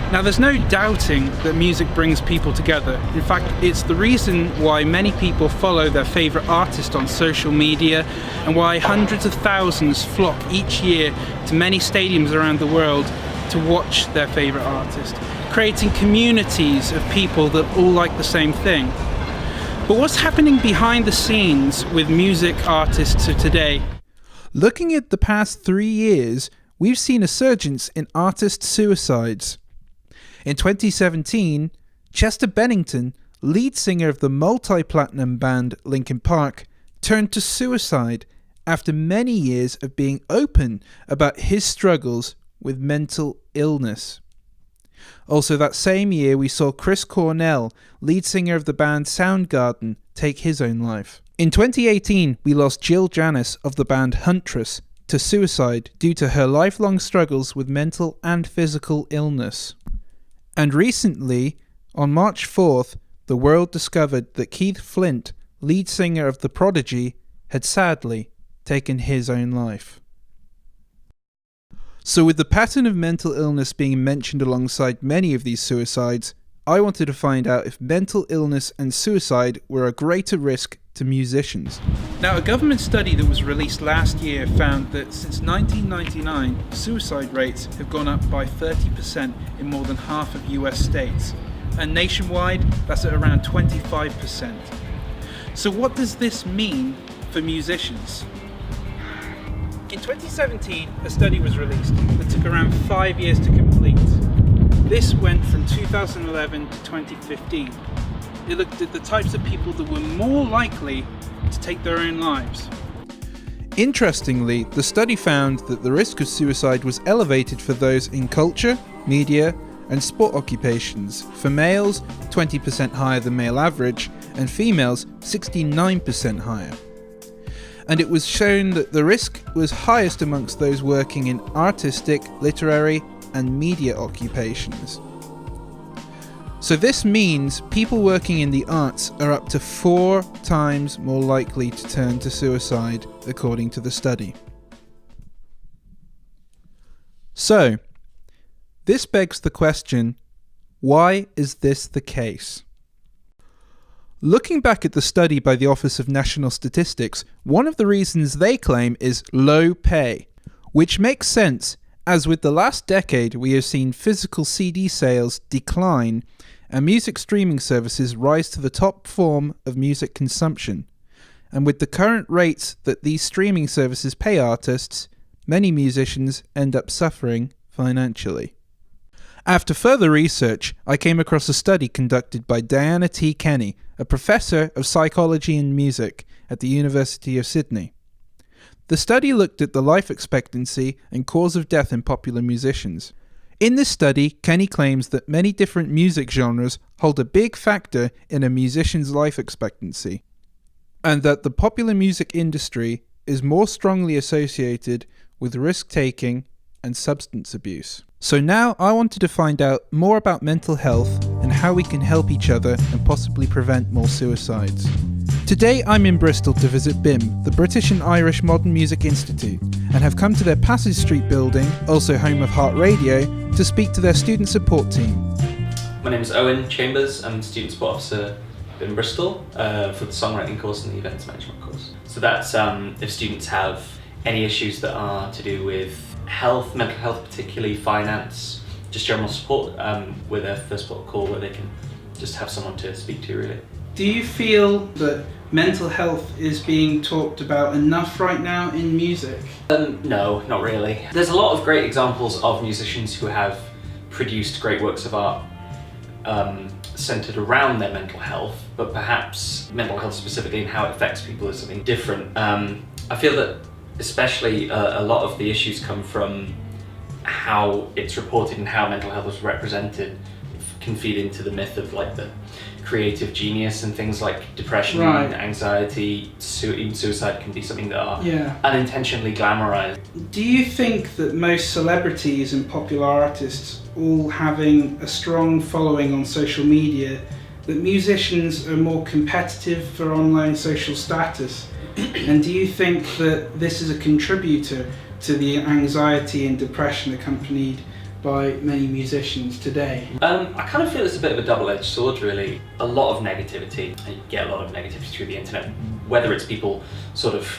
Now, there's no doubting that music brings people together. In fact, it's the reason why many people follow their favourite artist on social media and why hundreds of thousands flock each year to many stadiums around the world to watch their favourite artist, creating communities of people that all like the same thing. But what's happening behind the scenes with music artists of today? Looking at the past 3 years, we've seen a surge in artist suicides. In 2017, Chester Bennington, lead singer of the multi-platinum band Linkin Park, turned to suicide after many years of being open about his struggles with mental illness. Also that same year, we saw Chris Cornell, lead singer of the band Soundgarden, take his own life. In 2018, we lost Jill Janis of the band Huntress to suicide due to her lifelong struggles with mental and physical illness. And recently, on March 4th, the world discovered that Keith Flint, lead singer of The Prodigy, had sadly taken his own life. So with the pattern of mental illness being mentioned alongside many of these suicides, I wanted to find out if mental illness and suicide were a greater risk to musicians. Now, a government study that was released last year found that since 1999, suicide rates have gone up by 30% in more than half of US states. And nationwide, that's at around 25%. So what does this mean for musicians? In 2017, a study was released that took around 5 years to complete. This went from 2011 to 2015. It looked at the types of people that were more likely to take their own lives. Interestingly, the study found that the risk of suicide was elevated for those in culture, media, and sport occupations. For males, 20% higher than male average, and females, 69% higher. And it was shown that the risk was highest amongst those working in artistic, literary, and media occupations. So this means people working in the arts are up to 4 times more likely to turn to suicide, according to the study. So, this begs the question, why is this the case? Looking back at the study by the Office of National Statistics, one of the reasons they claim is low pay, which makes sense, as with the last decade we have seen physical CD sales decline and music streaming services rise to the top form of music consumption. And with the current rates that these streaming services pay artists, many musicians end up suffering financially. After further research, I came across a study conducted by Diana T. Kenny, a professor of psychology and music at the University of Sydney. The study looked at the life expectancy and cause of death in popular musicians. In this study, Kenny claims that many different music genres hold a big factor in a musician's life expectancy, and that the popular music industry is more strongly associated with risk-taking and substance abuse. So now I wanted to find out more about mental health and how we can help each other and possibly prevent more suicides. Today I'm in Bristol to visit BIMM, the British and Irish Modern Music Institute, and have come to their Passage Street building, also home of Heart Radio, to speak to their student support team. My name is Owen Chambers. I'm the student support officer in Bristol for the songwriting course and the events management course. So that's if students have any issues that are to do with health, mental health particularly, finance, just general support, with their first port of call where they can just have someone to speak to really. Do you feel that mental health is being talked about enough right now in music? No, not really. There's a lot of great examples of musicians who have produced great works of art centered around their mental health, but perhaps mental health specifically and how it affects people is something different. I feel that especially a lot of the issues come from how it's reported and how mental health is represented can feed into the myth of like the creative genius and things like depression and anxiety. Even suicide can be something that are unintentionally glamorized. Do you think that most celebrities and popular artists all having a strong following on social media, that musicians are more competitive for online social status? And do you think that this is a contributor to the anxiety and depression accompanied by many musicians today? I kind of feel it's a bit of a double-edged sword, really. A lot of negativity, and you get a lot of negativity through the internet, whether it's people sort of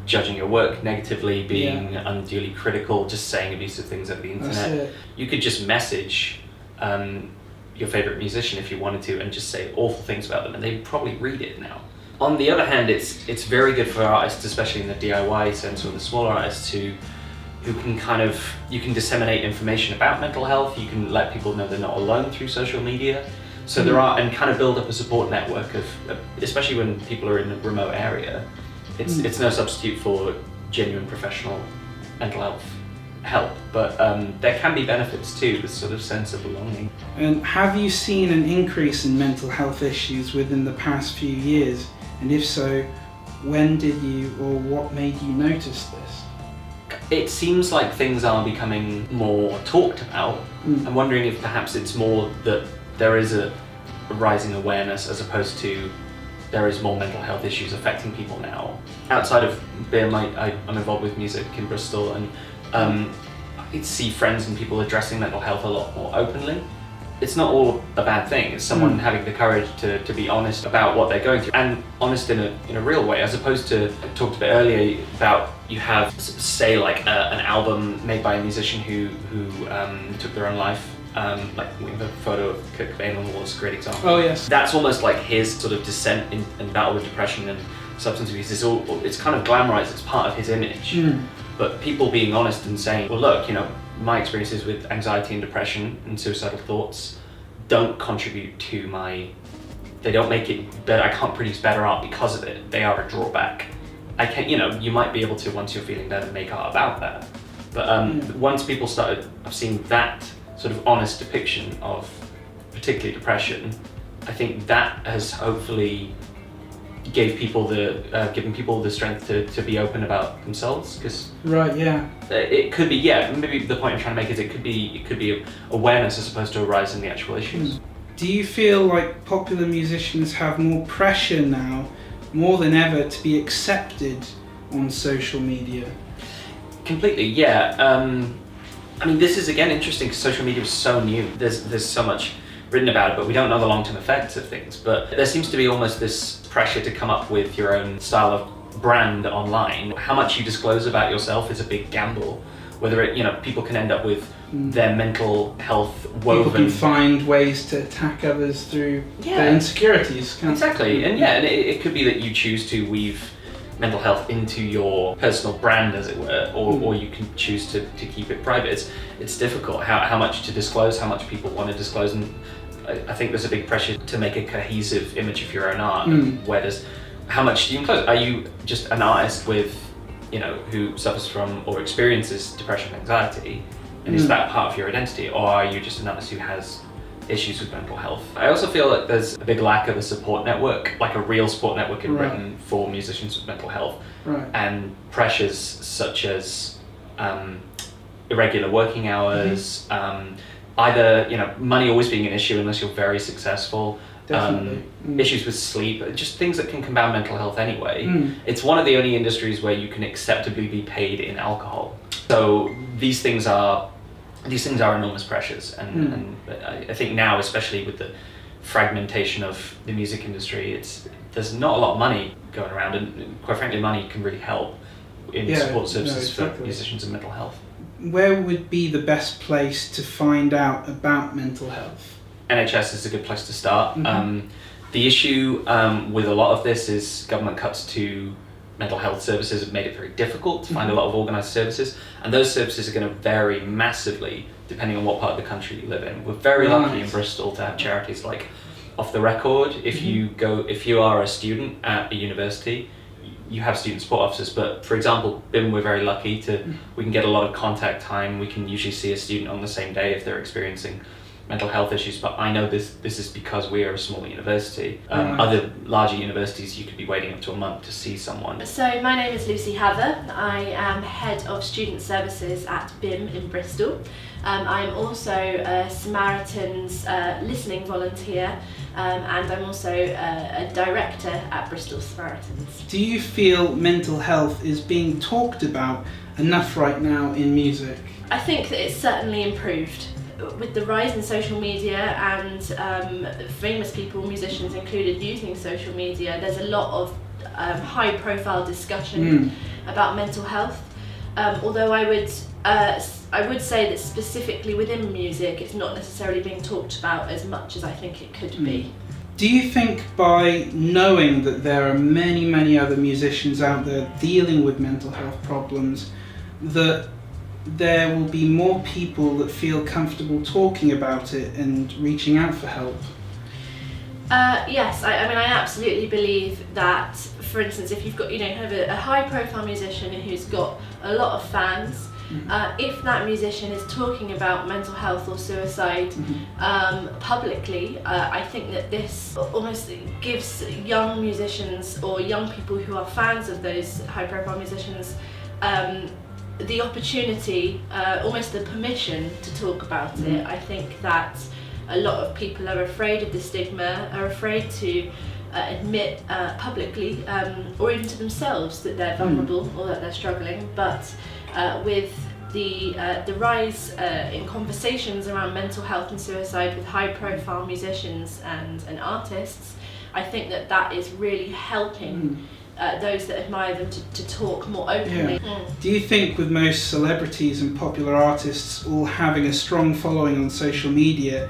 judging your work negatively, being unduly critical, just saying abusive things over the internet. You could just message your favourite musician if you wanted to and just say awful things about them, and they'd probably read it now. On the other hand, it's very good for artists, especially in the DIY sense, or the smaller artists who can you can disseminate information about mental health, you can let people know they're not alone through social media. So there are, and kind of build up a support network of, especially when people are in a remote area, it's no substitute for genuine professional mental health help, but there can be benefits too, this sort of sense of belonging. And have you seen an increase in mental health issues within the past few years? And if so, when did you, or what made you notice this? It seems like things are becoming more talked about. I'm wondering if perhaps it's more that there is a rising awareness as opposed to there is more mental health issues affecting people now. Outside of BIMM, I'm involved with music in Bristol, and I see friends and people addressing mental health a lot more openly. It's not all a bad thing. It's someone having the courage to be honest about what they're going through, and honest in a real way, as opposed to, I talked a bit earlier about, you have, say, like an album made by a musician who took their own life. Like we have a photo of Kurt Cobain on the wall, is a great example. Oh yes. That's almost like his sort of descent in battle with depression and substance abuse. It's kind of glamorized, it's part of his image. But people being honest and saying, well look, my experiences with anxiety and depression and suicidal thoughts don't contribute to they don't make it better. I can't produce better art because of it. They are a drawback. I can't, you might be able to, once you're feeling better, make art about that. But once people I've seen that sort of honest depiction of particularly depression, I think that has hopefully given people the strength to be open about themselves, because it could be, maybe the point I'm trying to make is it could be awareness as opposed to a rise in the actual issues. Do you feel like popular musicians have more pressure now, more than ever, to be accepted on social media? Completely, yeah. I mean, this is again interesting because social media is so new. There's so much written about it, but we don't know the long-term effects of things. But there seems to be almost this pressure to come up with your own style of brand online. How much you disclose about yourself is a big gamble. Whether people can end up with their mental health woven. People can find ways to attack others through their insecurities. Exactly, and it could be that you choose to weave mental health into your personal brand, as it were, or you can choose to keep it private. It's difficult how much to disclose, how much people want to disclose, and I think there's a big pressure to make a cohesive image of your own art. How much do you enclose? Are you just an artist with, who suffers from or experiences depression and anxiety, and is that part of your identity, or are you just an artist who has issues with mental health? I also feel like there's a big lack of a support network, like a real support network in Britain for musicians with mental health, and pressures such as irregular working hours, either money always being an issue unless you're very successful, issues with sleep, just things that can compound mental health anyway. It's one of the only industries where you can acceptably be paid in alcohol. So these things are enormous pressures, and I think now, especially with the fragmentation of the music industry, there's not a lot of money going around, and quite frankly, money can really help in support services for musicians and mental health. Where would be the best place to find out about mental health? NHS is a good place to start. The issue with a lot of this is government cuts to mental health services have made it very difficult to find a lot of organised services, and those services are going to vary massively depending on what part of the country you live in. We're very lucky in Bristol to have charities like Off the Record. If you are a student at a university, you have student support officers, but for example, BIMM, we're very lucky we can get a lot of contact time. We can usually see a student on the same day if they're experiencing mental health issues, but I know this is because we are a small university. Other larger universities, you could be waiting up to a month to see someone. So my name is Lucy Hather. I am Head of Student Services at BIMM in Bristol. I'm also a Samaritans listening volunteer, and I'm also a director at Bristol Samaritans. Do you feel mental health is being talked about enough right now in music? I think that it's certainly improved. With the rise in social media and famous people, musicians included, using social media, there's a lot of high profile discussion about mental health. Although I would say that specifically within music, it's not necessarily being talked about as much as I think it could be. Do you think by knowing that there are many, many other musicians out there dealing with mental health problems, that there will be more people that feel comfortable talking about it and reaching out for help? Yes, I mean, I absolutely believe that, for instance, if you've got, kind of a high-profile musician who's got a lot of fans, if that musician is talking about mental health or suicide publicly, I think that this almost gives young musicians or young people who are fans of those high-profile musicians the opportunity, almost the permission to talk about it. I think that a lot of people are afraid of the stigma, are afraid to admit publicly or even to themselves that they're vulnerable or that they're struggling. But with the rise in conversations around mental health and suicide with high-profile musicians and artists, I think that is really helping those that admire them to talk more openly. Do you think with most celebrities and popular artists all having a strong following on social media,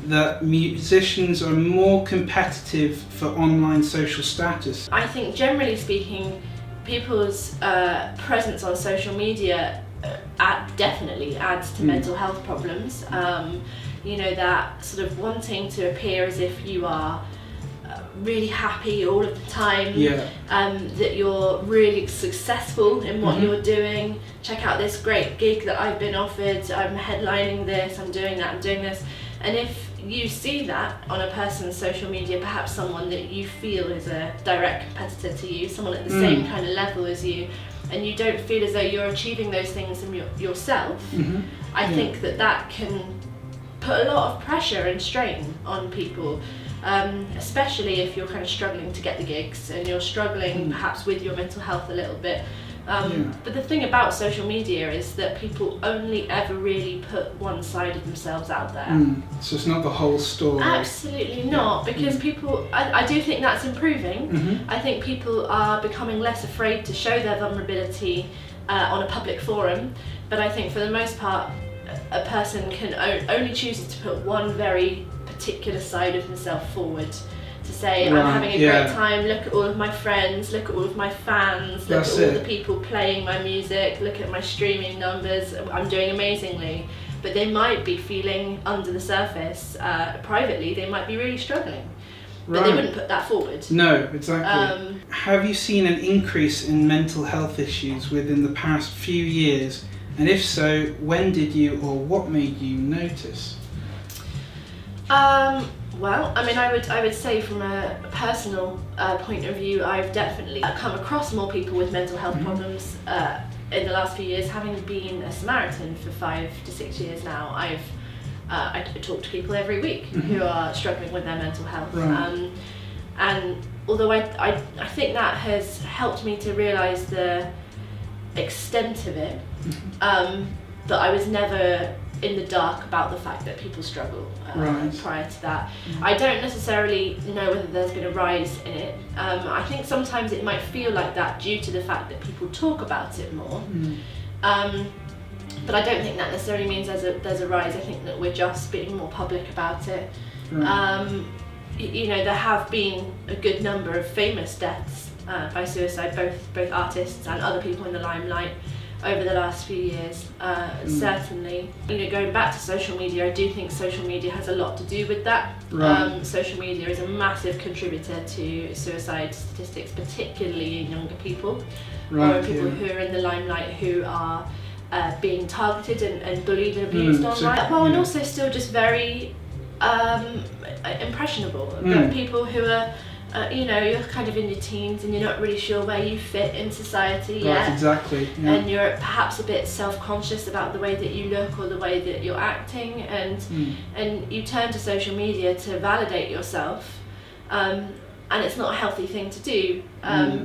that musicians are more competitive for online social status? I think generally speaking, people's presence on social media definitely adds to mental health problems. That sort of wanting to appear as if you are really happy all of the time, that you're really successful in what you're doing. Check out this great gig that I've been offered, I'm headlining this, I'm doing that, I'm doing this. And if you see that on a person's social media, perhaps someone that you feel is a direct competitor to you, someone at the same kind of level as you, and you don't feel as though you're achieving those things yourself, I think that can put a lot of pressure and strain on people. Especially if you're kind of struggling to get the gigs and you're struggling perhaps with your mental health a little bit. But the thing about social media is that people only ever really put one side of themselves out there. So it's not the whole story? Absolutely not, because people, I do think that's improving. I think people are becoming less afraid to show their vulnerability on a public forum, but I think for the most part a person can only choose to put one very particular side of himself forward, to say, I'm having a great time, look at all of my friends, look at all of my fans, look at all the people playing my music, look at my streaming numbers, I'm doing amazingly. But they might be feeling under the surface, privately, they might be really struggling. But they wouldn't put that forward. No, exactly. Have you seen an increase in mental health issues within the past few years? And if so, when did you or what made you notice? Well, I mean, I would say from a personal point of view, I've definitely come across more people with mental health problems in the last few years. Having been a Samaritan for 5 to 6 years now, I talk to people every week who are struggling with their mental health. And although I think that has helped me to realise the extent of it, but I was never in the dark about the fact that people struggle prior to that. I don't necessarily know whether there's been a rise in it. I think sometimes it might feel like that due to the fact that people talk about it more. But I don't think that necessarily means there's a rise. I think that we're just being more public about it. There have been a good number of famous deaths by suicide, both artists and other people in the limelight over the last few years. Certainly, going back to social media, I do think social media has a lot to do with that. Social media is a massive contributor to suicide statistics, particularly in younger people, or people who are in the limelight who are being targeted and bullied and abused online. And also still just very impressionable. But people who are you're kind of in your teens and you're not really sure where you fit in society yet. Exactly. And you're perhaps a bit self-conscious about the way that you look or the way that you're acting, and you turn to social media to validate yourself, and it's not a healthy thing to do,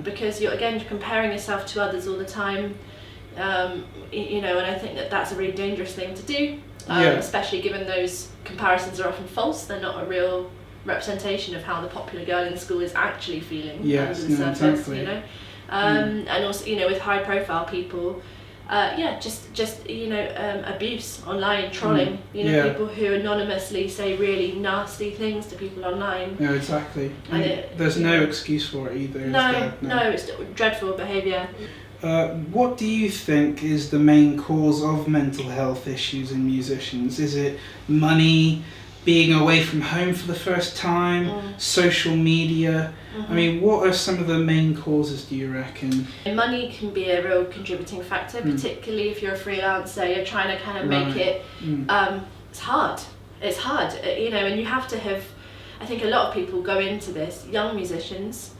because you're comparing yourself to others all the time. You know, and I think that that's a really dangerous thing to do, Yeah. especially given those comparisons are often false. They're not a real representation of how the popular girl in school is actually feeling Yes, under the no, surface, exactly. you know. And also, you know, with high profile people, just you know, abuse online, trolling, you know, Yeah. people who anonymously say really nasty things to people online. No, exactly. And And there's no excuse for it either. is there? No, it's dreadful behaviour. What do you think is the main cause of mental health issues in musicians? Is it money, being away from home for the first time, social media? I mean, what are some of the main causes, do you reckon? Money can be a real contributing factor, particularly if you're a freelancer, you're trying to kind of make it, it's hard, you know, and you have to have, I think a lot of people go into this, young musicians,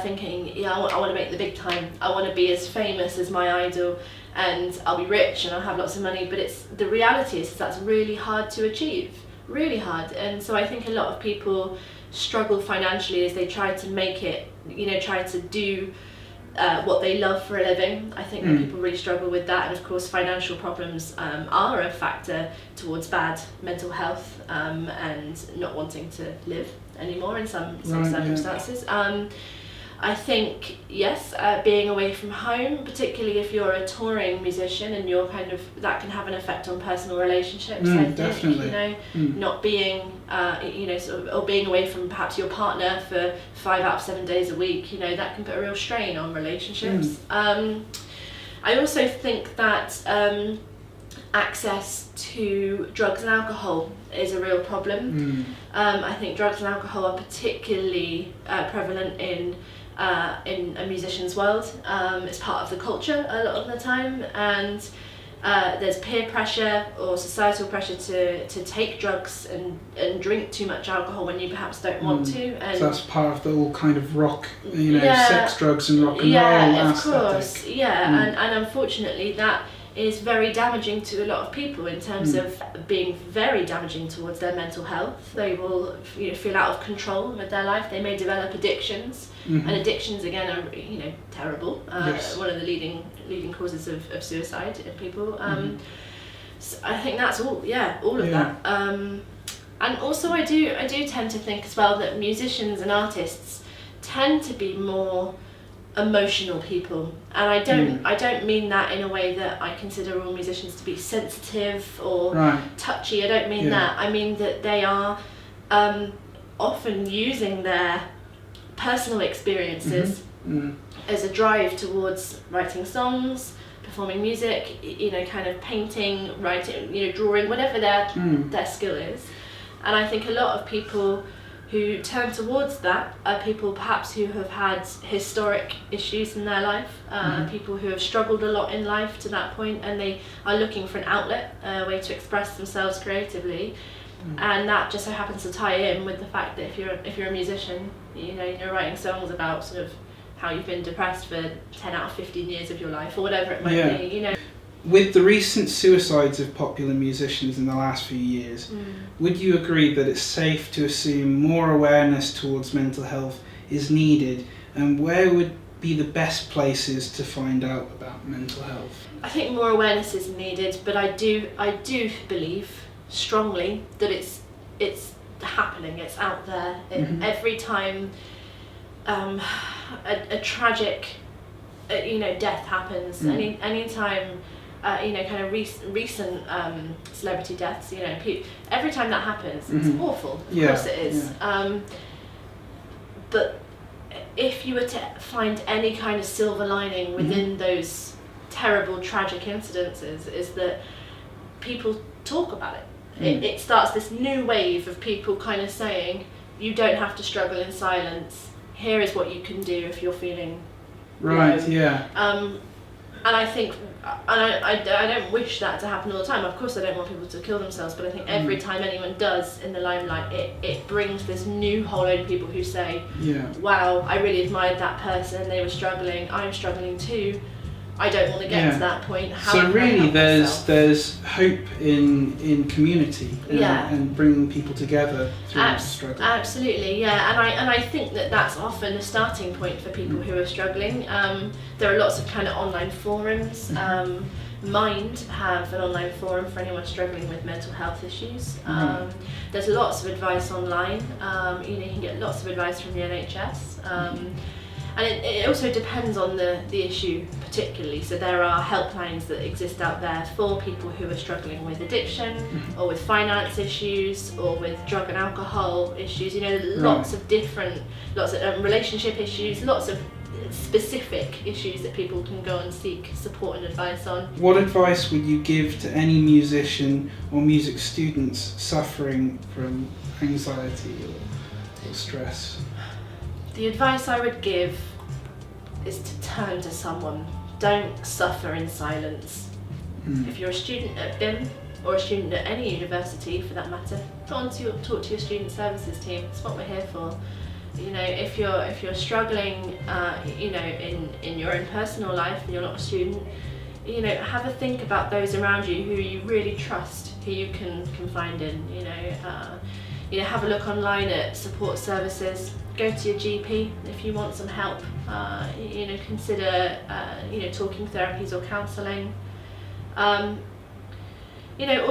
thinking, yeah, I want to make the big time, I want to be as famous as my idol, and I'll be rich and I'll have lots of money, but the reality is that's really hard to achieve, really hard. And so I think a lot of people struggle financially as they try to make it, you know, try to do what they love for a living. I think that people really struggle with that, and of course financial problems are a factor towards bad mental health and not wanting to live anymore in some circumstances. I think, yes, being away from home, particularly if you're a touring musician and you're kind of, that can have an effect on personal relationships, I think, definitely. you know, not being, you know, sort of, or being away from perhaps your partner for 5 out of 7 days a week, you know, that can put a real strain on relationships. I also think that access to drugs and alcohol is a real problem. I think drugs and alcohol are particularly prevalent in a musician's world. It's part of the culture a lot of the time, and there's peer pressure or societal pressure to take drugs and drink too much alcohol when you perhaps don't want to. And so that's part of the whole kind of rock, you know, sex, drugs and rock and roll yeah, of aesthetic. course, yeah, and unfortunately that is very damaging to a lot of people in terms of being very damaging towards their mental health. They will, you know, feel out of control with their life. They may develop addictions, and addictions again are, you know, terrible. Yes. One of the leading causes of suicide in people. So I think that's all of that. And also I do tend to think as well that musicians and artists tend to be more emotional people, and I don't mean that in a way that I consider all musicians to be sensitive or touchy. I don't mean that. I mean that they are often using their personal experiences as a drive towards writing songs, performing music, you know, kind of painting, writing, you know, drawing, whatever their skill is. And I think a lot of people who turn towards that are people perhaps who have had historic issues in their life, people who have struggled a lot in life to that point, and they are looking for an outlet, a way to express themselves creatively. And that just so happens to tie in with the fact that if you're a musician, you know, you're writing songs about sort of how you've been depressed for 10 out of 15 years of your life, or whatever it might be, you know. With the recent suicides of popular musicians in the last few years, would you agree that it's safe to assume more awareness towards mental health is needed, and where would be the best places to find out about mental health? I think more awareness is needed, but I do believe strongly that it's happening, it's out there. Every time a tragic you know, death happens, any time you know, kind of recent celebrity deaths, you know, every time that happens, it's awful, of course it is. But if you were to find any kind of silver lining within those terrible, tragic incidences, is that people talk about it. It starts this new wave of people kind of saying, you don't have to struggle in silence, here is what you can do if you're feeling low. And I think, and I don't wish that to happen all the time. Of course I don't want people to kill themselves, but I think every time anyone does in the limelight, it brings this new whole load of people who say, wow, I really admired that person, they were struggling, I'm struggling too. I don't want to get to that point. How so can I really help myself? there's hope in community and bringing people together through the struggle. Absolutely, yeah, and I think that's often a starting point for people who are struggling. There are lots of kind of online forums. Mind have an online forum for anyone struggling with mental health issues. There's lots of advice online. You can get lots of advice from the NHS. And it also depends on the issue particularly. So there are helplines that exist out there for people who are struggling with addiction or with finance issues or with drug and alcohol issues. Lots of relationship issues, lots of specific issues that people can go and seek support and advice on. What advice would you give to any musician or music students suffering from anxiety or stress? The advice I would give is to turn to someone. Don't suffer in silence. If you're a student at BIMM or a student at any university for that matter, go on to talk to your student services team. It's what we're here for. If you're struggling, in your own personal life and you're not a student, have a think about those around you who you really trust, who you can confide in. Have a look online at support services. Go to your GP if you want some help. Consider talking therapies or counselling. Or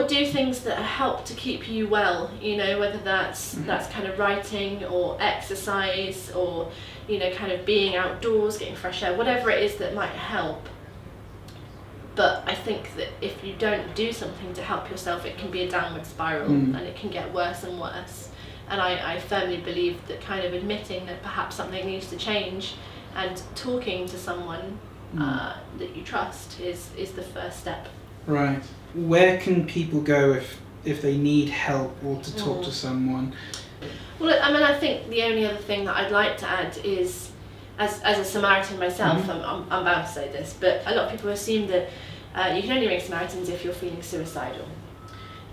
do things that help to keep you well. Whether that's kind of writing or exercise or kind of being outdoors, getting fresh air, whatever it is that might help. But I think that if you don't do something to help yourself, it can be a downward spiral and it can get worse and worse. And I firmly believe that kind of admitting that perhaps something needs to change and talking to someone that you trust is the first step. Right. Where can people go if they need help or to talk to someone? Well, I think the only other thing that I'd like to add is, as a Samaritan myself, I'm bound to say this, but a lot of people assume that you can only ring Samaritans if you're feeling suicidal.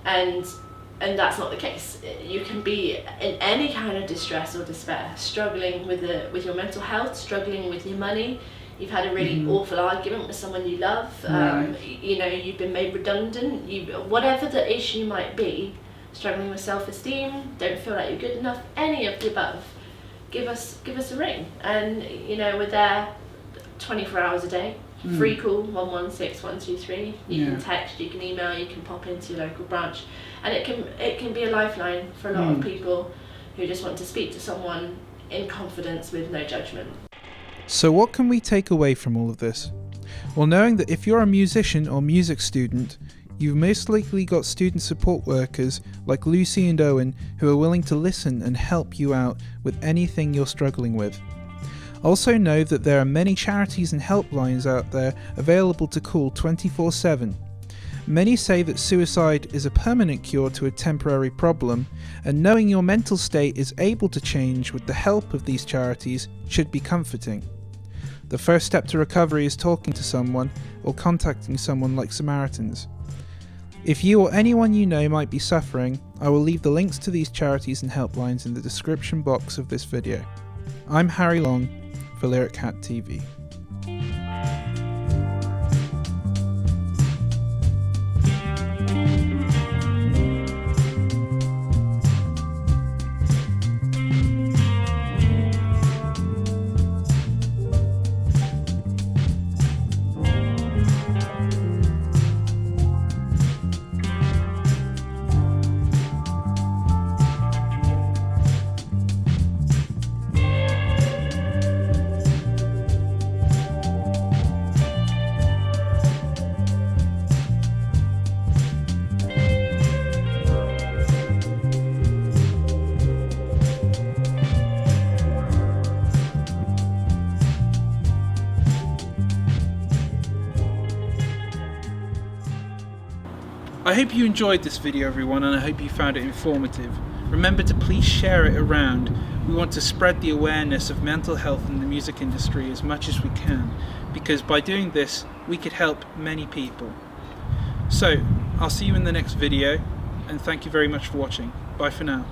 And that's not the case. You can be in any kind of distress or despair, struggling with your mental health, struggling with your money. You've had a really awful argument with someone you love. You've been made redundant. Whatever the issue might be, struggling with self-esteem, don't feel like you're good enough, any of the above, give us a ring. And we're there 24 hours a day. Free call 116 123. You can text, you can email, you can pop into your local branch, and it can be a lifeline for a lot of people who just want to speak to someone in confidence with no judgment. So what can we take away from all of this? Well, knowing that if you're a musician or music student, you've most likely got student support workers like Lucy and Owen who are willing to listen and help you out with anything you're struggling with. Also know that there are many charities and helplines out there available to call 24/7. Many say that suicide is a permanent cure to a temporary problem, and knowing your mental state is able to change with the help of these charities should be comforting. The first step to recovery is talking to someone or contacting someone like Samaritans. If you or anyone you know might be suffering, I will leave the links to these charities and helplines in the description box of this video. I'm Harry Long for LyricHatTV. I hope you enjoyed this video, everyone, and I hope you found it informative. Remember to please share it around. We want to spread the awareness of mental health in the music industry as much as we can, because by doing this, we could help many people. So, I'll see you in the next video, and thank you very much for watching. Bye for now.